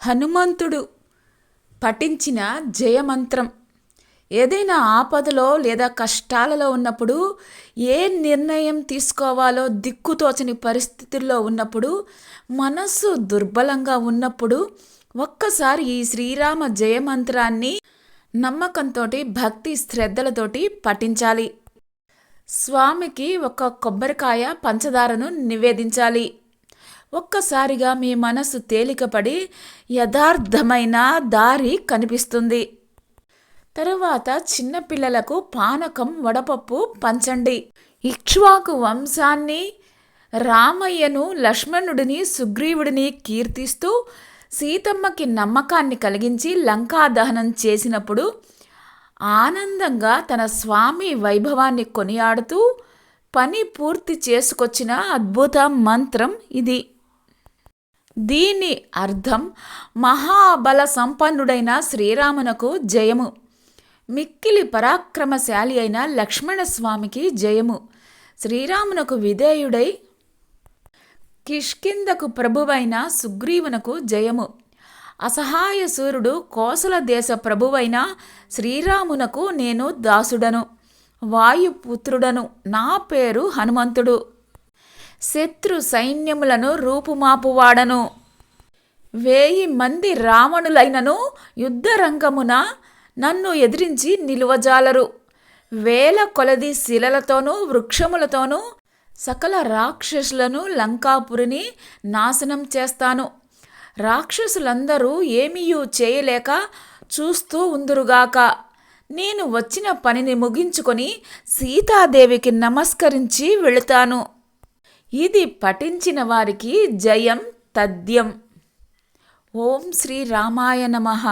హనుమంతుడు పఠించిన జయమంత్రం. ఏదైనా ఆపదలో లేదా కష్టాలలో ఉన్నప్పుడు, ఏ నిర్ణయం తీసుకోవాలో దిక్కుతోచని పరిస్థితుల్లో ఉన్నప్పుడు, మనస్సు దుర్బలంగా ఉన్నప్పుడు ఒక్కసారి ఈ శ్రీరామ జయమంత్రాన్ని నమ్మకంతో, భక్తి శ్రద్ధలతోటి పఠించాలి. స్వామికి ఒక కొబ్బరికాయ పంచదారను నివేదించాలి. ఒక్కసారిగా మీ మనసు తేలికపడి యథార్థమైన దారి కనిపిస్తుంది. తరువాత చిన్నపిల్లలకు పానకం, వడపప్పు పంచండి. ఇక్ష్వాకు వంశాన్ని, రామయ్యను, లక్ష్మణుడిని, సుగ్రీవుడిని కీర్తిస్తూ సీతమ్మకి నమ్మకాన్ని కలిగించి లంకా దహనం చేసినప్పుడు ఆనందంగా తన స్వామి వైభవాన్ని కొనియాడుతూ పని పూర్తి చేసుకొచ్చిన అద్భుత మంత్రం ఇది. దీని అర్థం మహాబల సంపన్నుడైన శ్రీరామునకు జయము, మిక్కిలి పరాక్రమశాలి అయిన లక్ష్మణస్వామికి జయము, శ్రీరామునకు విధేయుడై కిష్కిందకు ప్రభువైన సుగ్రీవునకు జయము, అసహాయ సూర్యుడు కోసల దేశ ప్రభువైన శ్రీరామునకు నేను దాసుడను, వాయుపుత్రుడను, నా పేరు హనుమంతుడు, శత్రు సైన్యములను రూపుమాపువాడను, 1000 మంది రావణులైనను యుద్ధరంగమున నన్ను ఎదిరించి నిలువజాలరు, 1000 కొలది శిలలతోనూ వృక్షములతోనూ సకల రాక్షసులను లంకాపురిని నాశనం చేస్తాను. రాక్షసులందరూ ఏమీయూ చేయలేక చూస్తూ ఉందురుగాక. నేను వచ్చిన పనిని ముగించుకొని సీతాదేవికి నమస్కరించి వెళుతాను. ఇది పఠించిన వారికి జయం తథ్యం. ఓం శ్రీ రామాయ నమః.